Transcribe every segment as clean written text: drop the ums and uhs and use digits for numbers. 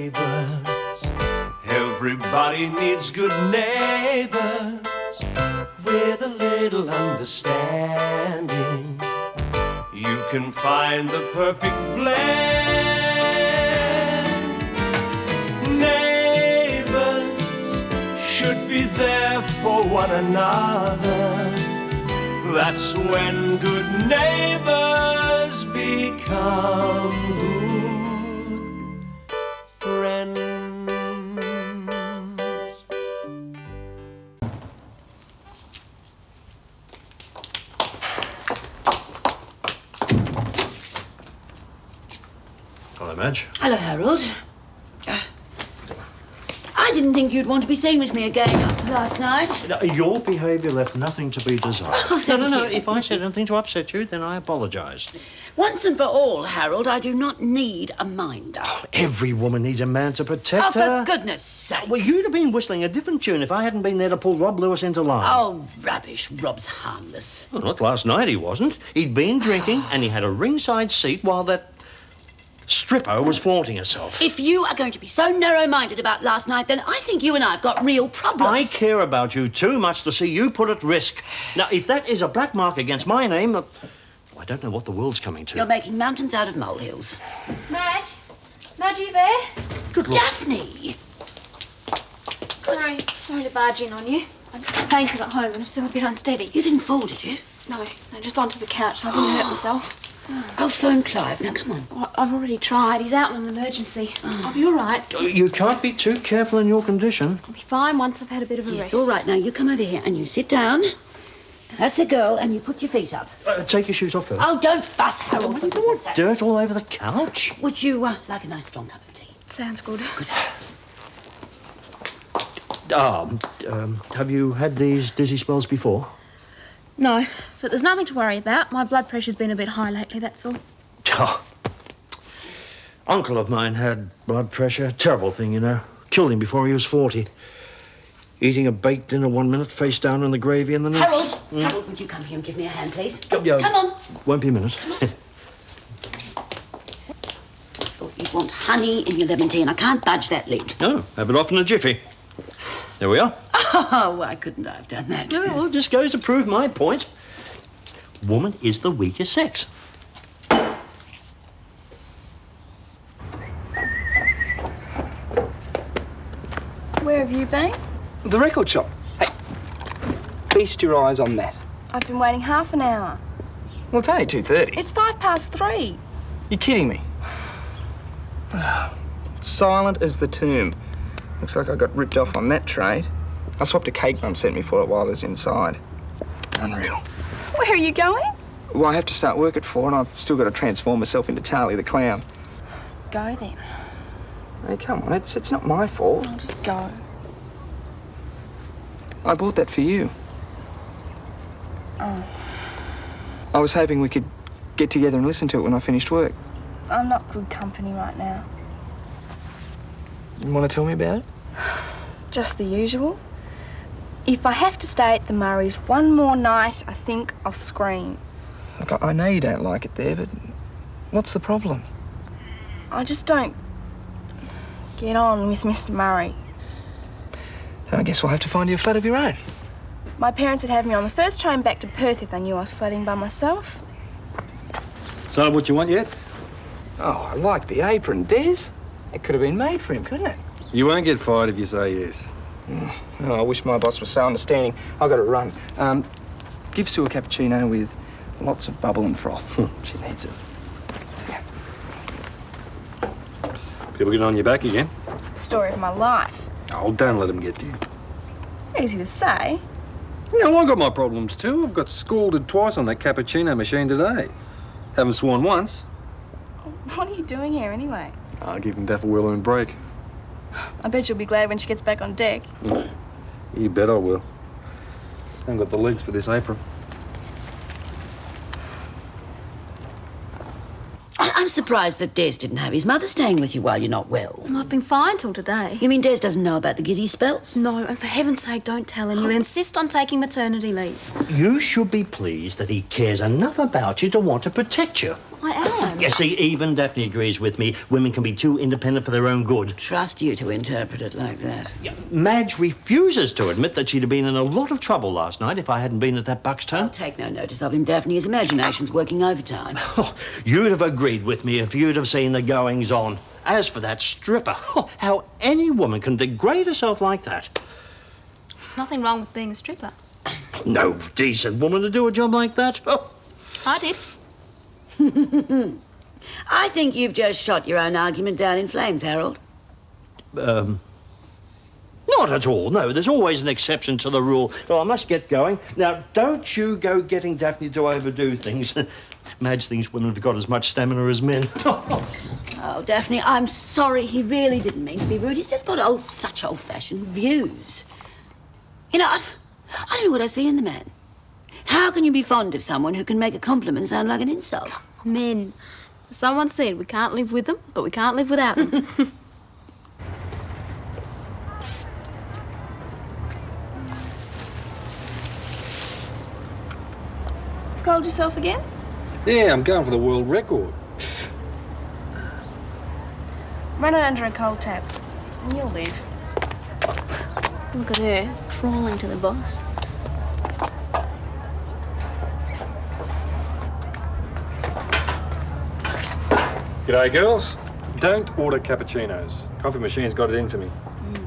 neighbors. Everybody needs good neighbors with a little understanding. You can find the perfect blend. Neighbors should be there for one another. That's when good neighbors become good friends. Hello, Madge. Hello, Harold. I didn't think you'd want to be staying with me again after last night. Your behaviour left nothing to be desired. Oh, thank No. you. If I said anything to upset you, then I apologise. Once and for all, Harold, I do not need a minder. Every woman needs a man to protect Oh, for her. goodness sake. Well, you'd have been whistling a different tune if I hadn't been there to pull Rob Lewis into line. Oh, rubbish. Rob's harmless. Well, not last night, he wasn't. He'd been drinking and he had a ringside seat while that stripper was flaunting herself. If you are going to be so narrow-minded about last night, then I think you and I have got real problems. I care about you too much to see you put at risk. Now, if that is a black mark against my name, I don't know what the world's coming to. You're making mountains out of molehills. Madge? Madge, are you there? Good luck. Daphne! Sorry to barge in on you. I fainted at home and I'm still a bit unsteady. You didn't fall, did you? No, just onto the couch. I didn't hurt myself. I'll phone Clive. Now, come on. I've already tried. He's out in an emergency. I'll be all right. You can't be too careful in your condition. I'll be fine once I've had a bit of a rest. It's all right. Now, you come over here and you sit down. That's a girl, and you put your feet up. Take your shoes off first. Oh, don't fuss, Harold. For goodness sake. Dirt all over the couch. Would you like a nice strong cup of tea? Sounds good. Have you had these dizzy spells before? No, but there's nothing to worry about. My blood pressure's been a bit high lately, that's all. Oh. Uncle of mine had blood pressure. Terrible thing, you know. Killed him before he was 40. Eating a baked dinner 1 minute, face down in the gravy in the next. Harold! Harold, would you come here and give me a hand, please? Yeah. Come on. Won't be a minute. Thought you'd want honey in your lemon tea, and I can't budge that lid. No, have it off in a jiffy. There we are. Oh, why couldn't I have done that? No, well, just goes to prove my point. Woman is the weaker sex. Where have you been? The record shop. Hey, feast your eyes on that. I've been waiting half an hour. Well, it's only 2:30. It's 3:05. You're kidding me. Silent as the tomb. Looks like I got ripped off on that trade. I swapped a cake Mum sent me for it while I was inside. Unreal. Where are you going? Well, I have to start work at 4 and I've still got to transform myself into Charlie the Clown. Go then. Hey, come on, it's not my fault. I'll just go. I bought that for you. Oh. I was hoping we could get together and listen to it when I finished work. I'm not good company right now. You want to tell me about it? Just the usual. If I have to stay at the Murrays one more night, I think I'll scream. Look, I know you don't like it there, but what's the problem? I just don't get on with Mr. Murray. Then I guess we'll have to find you a flat of your own. My parents would have me on the first train back to Perth if they knew I was flatting by myself. So, what you want yet? Oh, I like the apron, Des. It could have been made for him, couldn't it? You won't get fired if you say yes. Oh, I wish my boss was so understanding. I've got to run. Give Sue a cappuccino with lots of bubble and froth. She needs it. See ya. People get on your back again. Story of my life. Oh, don't let them get to you. Easy to say. Yeah, well, I've got my problems too. I've got scalded twice on that cappuccino machine today. Haven't sworn once. What are you doing here anyway? I'll give Daffy Wheeler a break. I bet you'll be glad when she gets back on deck. You bet I will. I haven't got the legs for this apron. I'm surprised that Des didn't have his mother staying with you while you're not well. I've been fine till today. You mean Des doesn't know about the giddy spells? No, and for heaven's sake, don't tell him. You'll insist on taking maternity leave. You should be pleased that he cares enough about you to want to protect you. I am. You see, even Daphne agrees with me. Women can be too independent for their own good. Trust you to interpret it like that. Madge refuses to admit that she'd have been in a lot of trouble last night if I hadn't been at that Bucks turn. Take no notice of him, Daphne. His imagination's working overtime. Oh, you'd have agreed with me if you'd have seen the goings-on. As for that stripper, how any woman can degrade herself like that. There's nothing wrong with being a stripper. No decent woman to do a job like that. Oh. I did. I think you've just shot your own argument down in flames, Harold. Not at all. No, there's always an exception to the rule. Oh, I must get going. Now, don't you go getting Daphne to overdo things. Madge thinks women have got as much stamina as men. Oh, Daphne, I'm sorry. He really didn't mean to be rude. He's just got such old-fashioned views. You know, I don't know what I see in the man. How can you be fond of someone who can make a compliment sound like an insult? Men. Someone said we can't live with them, but we can't live without them. Scold yourself again? Yeah, I'm going for the world record. Run it under a cold tap, and you'll live. Look at her, crawling to the boss. G'day, girls. Don't order cappuccinos. Coffee machine's got it in for me.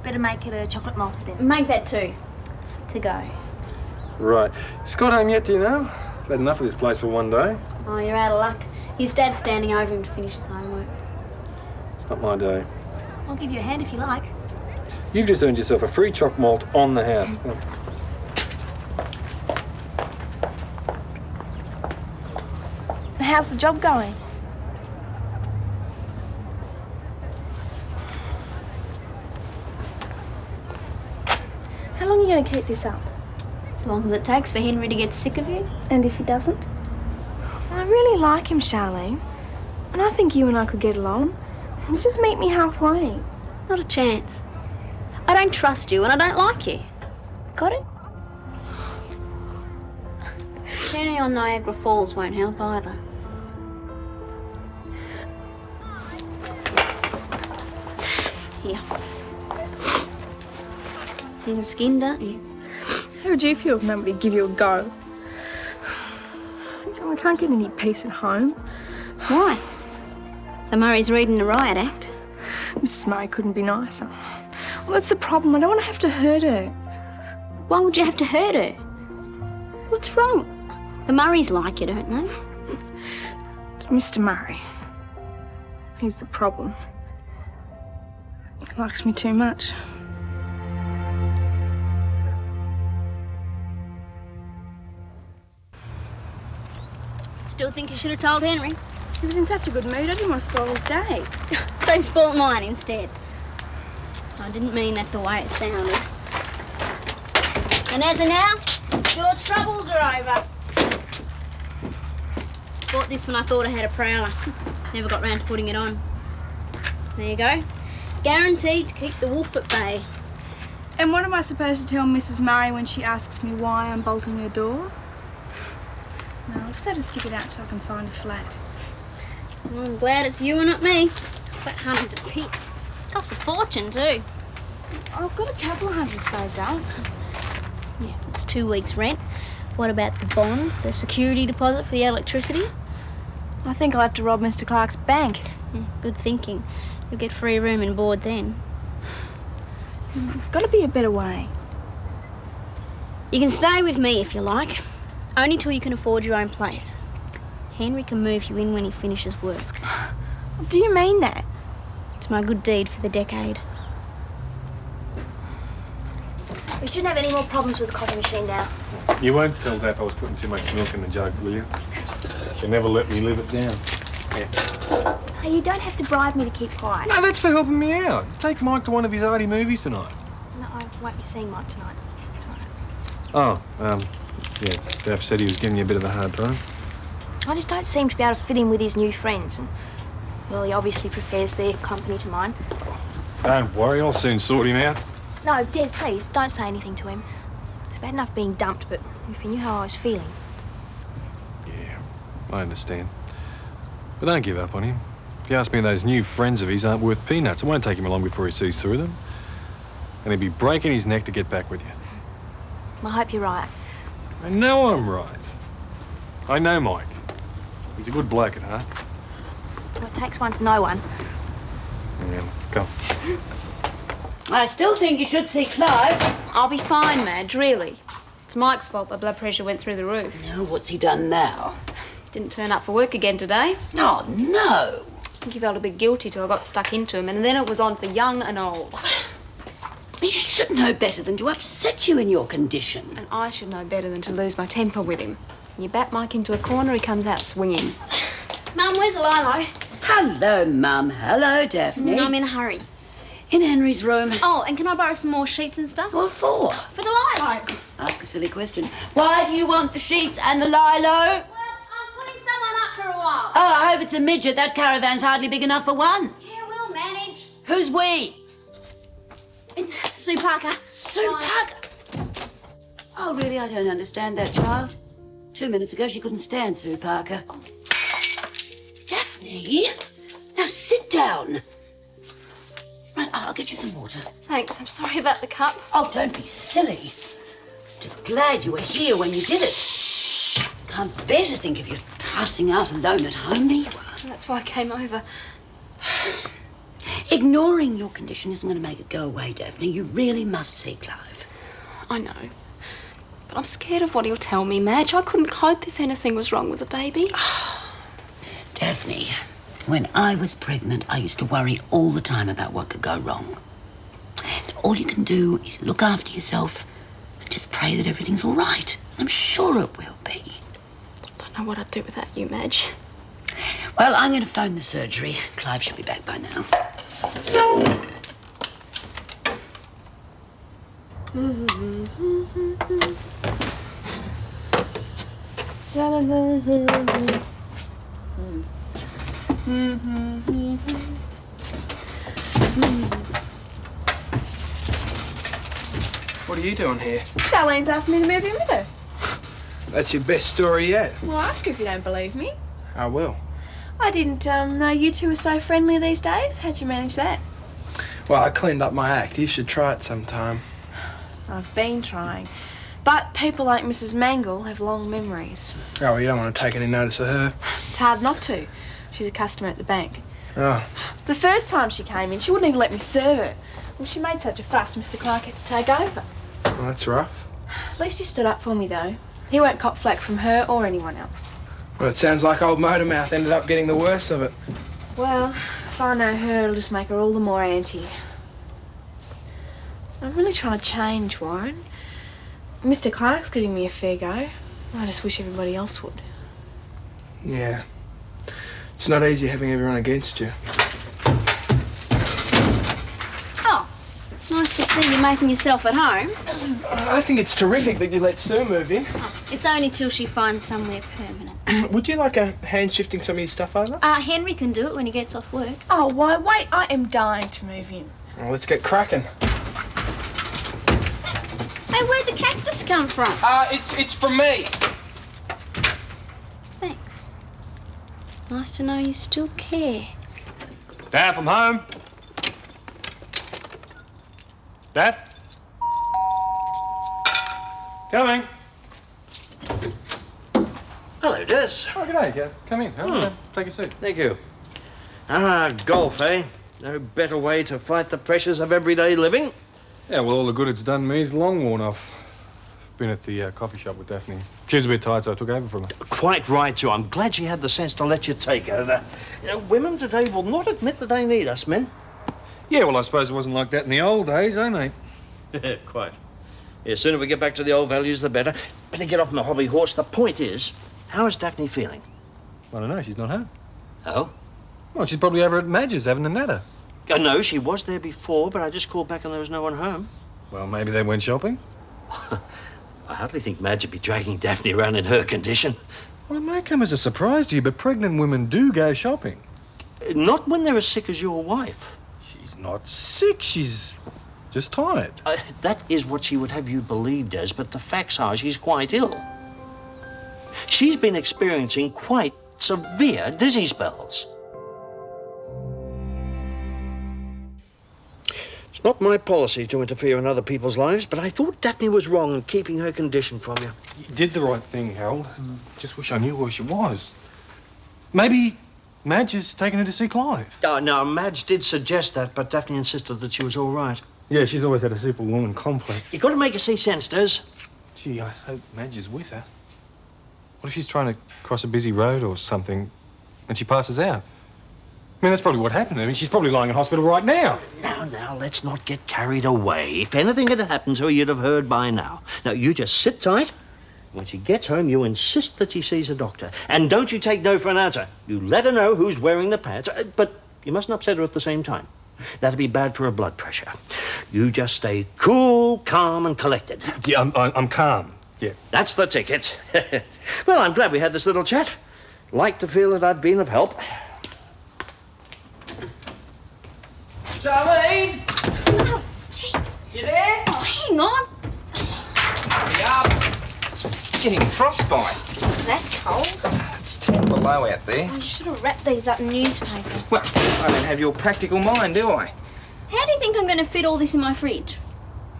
Better make it a chocolate malted then. Make that two. To go. Right. Scott home yet, do you know? I've had enough of this place for one day. Oh, you're out of luck. His dad's standing over him to finish his homework. It's not my day. I'll give you a hand if you like. You've just earned yourself a free choc malt on the house. How's the job going? How long are you going to keep this up? As long as it takes for Henry to get sick of you. And if he doesn't? I really like him, Charlene. And I think you and I could get along. You just meet me halfway. Not a chance. I don't trust you and I don't like you. Got it? Turning on Niagara Falls won't help either. Here. Thin skin, don't you? How would you feel if nobody give you a go? I can't get any peace at home. Why? So Murray's reading the riot act. Mrs. Murray couldn't be nicer. Well, that's the problem. I don't want to have to hurt her. Why would you have to hurt her? What's wrong? The Murrays like you, don't they? Mr. Murray. He's the problem. He likes me too much. Still think you should have told Henry. He was in such a good mood, I didn't want to spoil his day. So he spoilt mine instead. I didn't mean that the way it sounded. And as of now, your troubles are over. Bought this when I thought I had a prowler. Never got round to putting it on. There you go. Guaranteed to keep the wolf at bay. And what am I supposed to tell Mrs. Murray when she asks me why I'm bolting her door? No, I'll just have to stick it out till I can find a flat. Well, I'm glad it's you and not me. Flat hunting's a pits. Costs a fortune too. I've got a couple of hundred saved up. Yeah, it's 2 weeks' rent. What about the bond, the security deposit for the electricity? I think I'll have to rob Mr. Clark's bank. Yeah, good thinking. You'll get free room and board then. There's got to be a better way. You can stay with me if you like. Only till you can afford your own place. Henry can move you in when he finishes work. Do you mean that? It's my good deed for the decade. We shouldn't have any more problems with the coffee machine now. You won't tell Daff I was putting too much milk in the jug, will you? She never let me live it down. Yeah. Hey, you don't have to bribe me to keep quiet. No, that's for helping me out. Take Mike to one of his arty movies tonight. No, I won't be seeing Mike tonight. Sorry. Oh, yeah, Daff said he was giving you a bit of a hard time. I just don't seem to be able to fit in with his new friends. And, well, he obviously prefers their company to mine. Don't worry, I'll soon sort him out. No, Des, please, don't say anything to him. It's bad enough being dumped, but if he knew how I was feeling. Yeah, I understand. But don't give up on him. If you ask me, those new friends of his aren't worth peanuts. It won't take him long before he sees through them. And he'll be breaking his neck to get back with you. I hope you're right. I know I'm right. I know Mike. He's a good bloke at heart. Well, it takes one to know one. Yeah, come. I still think you should see Clive. I'll be fine, Madge, really. It's Mike's fault my blood pressure went through the roof. No, what's he done now? Didn't turn up for work again today. Oh, no. I think he felt a bit guilty till I got stuck into him, and then it was on for young and old. He should know better than to upset you in your condition. And I should know better than to lose my temper with him. You back Mike into a corner, he comes out swinging. Mum, where's Lilo? Hello, Mum. Hello, Daphne. I'm in a hurry. In Henry's room. Oh, and can I borrow some more sheets and stuff? What for? For Delilah. Ask a silly question. Why do you want the sheets and the lilo? Well, I'm putting someone up for a while. Oh, I hope it's a midget. That caravan's hardly big enough for one. Yeah, we'll manage. Who's we? It's Sue Parker. Sue Parker. Oh, really? I don't understand that child. 2 minutes ago, she couldn't stand Sue Parker. Daphne, now sit down. Right, I'll get you some water. Thanks, I'm sorry about the cup. Oh, don't be silly. Just glad you were here when you did it. Can't bear to think of you passing out alone at home. There you are. That's why I came over. Ignoring your condition isn't going to make it go away, Daphne. You really must see Clive. I know. But I'm scared of what he'll tell me, Madge. I couldn't cope if anything was wrong with the baby. Daphne, when I was pregnant, I used to worry all the time about what could go wrong. And all you can do is look after yourself and just pray that everything's all right. I'm sure it will be. I don't know what I'd do without you, Madge. Well, I'm going to phone the surgery. Clive should be back by now. What are you doing here? Charlene's asked me to move in with her. That's your best story yet. Well, ask her if you don't believe me. I will. I didn't know you two were so friendly these days. How'd you manage that? Well, I cleaned up my act. You should try it sometime. I've been trying. But people like Mrs. Mangle have long memories. Oh, well, you don't want to take any notice of her. It's hard not to. She's a customer at the bank. Oh, The first time she came in, she wouldn't even let me serve her. Well, she made such a fuss, Mr. Clark had to take over. well, that's rough. At least he stood up for me, though. He won't cop flack from her or anyone else. Well, it sounds like old Motormouth ended up getting the worst of it. Well, if I know her, it'll just make her all the more anti. I'm really trying to change, Warren. Mr. Clark's giving me a fair go. I just wish everybody else would. Yeah. It's not easy having everyone against you. Oh, nice to see you making yourself at home. I think it's terrific that you let Sue move in. It's only till she finds somewhere permanent. Would you like a hand shifting some of your stuff over? Henry can do it when he gets off work. Oh, why, wait, I am dying to move in. Well, let's get cracking. Hey, where'd the cactus come from? It's from me. Thanks. Nice to know you still care. Daff, I'm home. Daff? Coming. Hello, Des. Oh, g'day, Gav. Come in. Take a seat. Thank you. Ah, golf, eh? No better way to fight the pressures of everyday living. Yeah, well, all the good it's done me is long worn off. I've been at the coffee shop with Daphne. She was a bit tired, so I took over from her. Quite right, too. I'm glad she had the sense to let you take over. You know, women today will not admit that they need us, men. Yeah, well, I suppose it wasn't like that in the old days, eh, mate? Yeah, quite. The sooner we get back to the old values, the better. Better get off my hobby horse. The point is, how is Daphne feeling? I don't know, she's not home. Oh? Well, she's probably over at Madge's having a natter. No, she was there before, but I just called back and there was no one home. Well, maybe they went shopping. I hardly think Madge would be dragging Daphne around in her condition. Well, it may come as a surprise to you, but pregnant women do go shopping. Not when they're as sick as your wife. She's not sick, she's just tired. That is what she would have you believe, Des, but the facts are she's quite ill. She's been experiencing quite severe dizzy spells. It's not my policy to interfere in other people's lives, but I thought Daphne was wrong in keeping her condition from you. You did the right thing, Harold. Just wish I knew where she was. Maybe Madge has taken her to see Clive. Oh, no, Madge did suggest that, but Daphne insisted that she was all right. Yeah, she's always had a superwoman complex. You've got to make her see sense, Des. Gee, I hope Madge is with her. What if she's trying to cross a busy road or something and she passes out? I mean, that's probably what happened. I mean, she's probably lying in hospital right now. Now, let's not get carried away. If anything had happened to her, you'd have heard by now. Now, you just sit tight. When she gets home, you insist that she sees a doctor. And don't you take no for an answer. You let her know who's wearing the pads, but you mustn't upset her at the same time. That'd be bad for her blood pressure. You just stay cool, calm, and collected. Yeah, I'm calm. Yeah. That's the ticket. Well, I'm glad we had this little chat. Like to feel that I'd been of help. Charlene! Oh, gee. You there? Oh, hang on. Hurry up. It's getting frostbite. That cold. It's 10 below out there. I should have wrapped these up in newspaper. Well, I don't have your practical mind, do I? How do you think I'm going to fit all this in my fridge?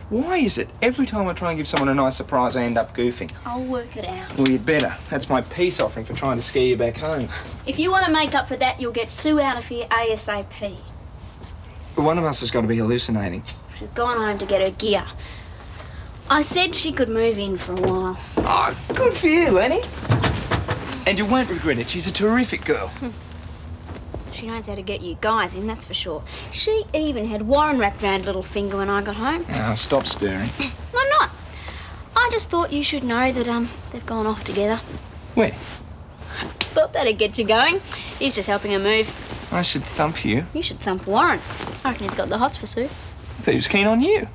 Why is it every time I try and give someone a nice surprise, I end up goofing? I'll work it out. Well, you'd better. That's my peace offering for trying to scare you back home. If you want to make up for that, you'll get Sue out of here ASAP. But one of us has got to be hallucinating. She's gone home to get her gear. I said she could move in for a while. Oh, good for you, Lenny. And you won't regret it. She's a terrific girl. She knows how to get you guys in, that's for sure. She even had Warren wrapped around her little finger when I got home. Now, stop stirring. I'm not. I just thought you should know that they've gone off together. Where? Thought that'd get you going. He's just helping her move. I should thump you. You should thump Warren. I reckon he's got the hots for Sue. I thought he was keen on you.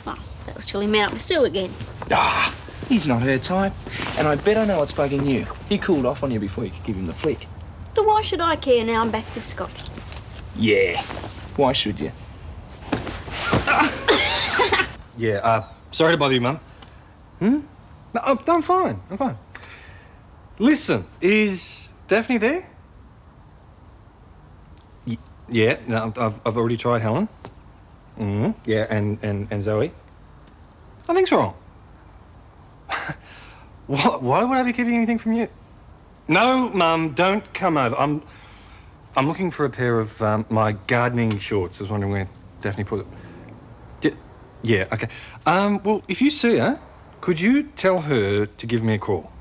Well, that was till he met up with Sue again. Ah, he's not her type. And I bet I know what's bugging you. He cooled off on you before you could give him the flick. But why should I care now I'm back with Scott? Yeah. Why should you? Yeah, sorry to bother you, Mum. No, I'm fine. I'm fine. Listen, is Daphne there? Yeah, no, I've already tried Helen. Yeah, and Zoe. Nothing's wrong. Why would I be keeping anything from you? No, Mum, don't come over. I'm looking for a pair of my gardening shorts. I was wondering where Daphne put them. Yeah, okay. Well, if you see her, could you tell her to give me a call?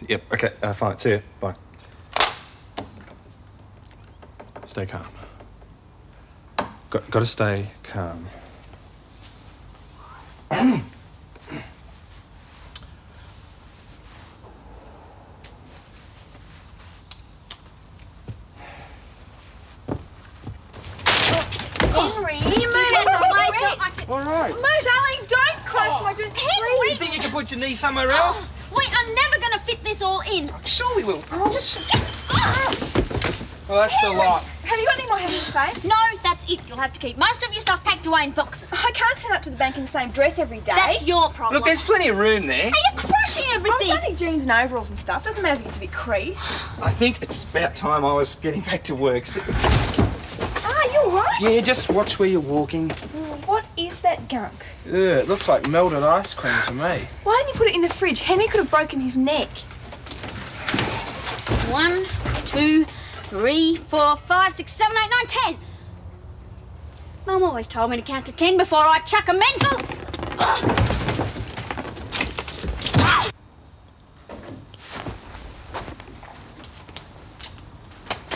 Yep, okay, fine. See ya. Bye. Stay calm. Got to stay calm. Henry, you move out the way so I can... All right. Charlene, don't crush my dress, Henry! You think you can put your knee somewhere else? We are never going to fit this all in. Sure we will. Just... Well, that's a lot. Have you got any more hanging space? No, that's it. You'll have to keep most of your stuff packed away in boxes. I can't turn up to the bank in the same dress every day. That's your problem. Look, there's plenty of room there. Hey, you're crushing I've everything. got any jeans and overalls and stuff. Doesn't matter if it's a bit creased. I think it's about time I was getting back to work. Ah, you all right? Yeah, just watch where you're walking. What is that gunk? Ugh, it looks like melted ice cream to me. Why didn't you put it in the fridge? Henry could have broken his neck. 1, 2, 3, 4, 5, 6, 7, 8, 9, 10. Mum always told me to count to 10 before I chuck a mental.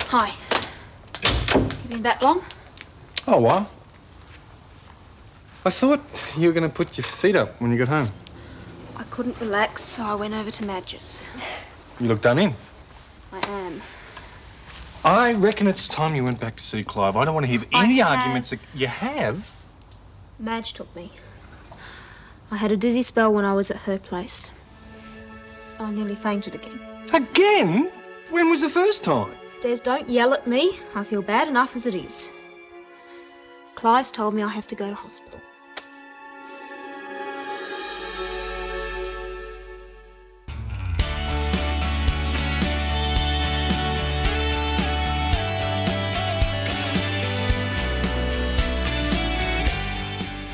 Hi. You been back long? Oh, well. I thought you were going to put your feet up when you got home. I couldn't relax, so I went over to Madge's. You look done in. I am. I reckon it's time you went back to see Clive. I don't want to hear any I have. arguments. You have? Madge took me. I had a dizzy spell when I was at her place. I nearly fainted again. Again? When was the first time? Des, don't yell at me. I feel bad enough as it is. Clive's told me I have to go to hospital.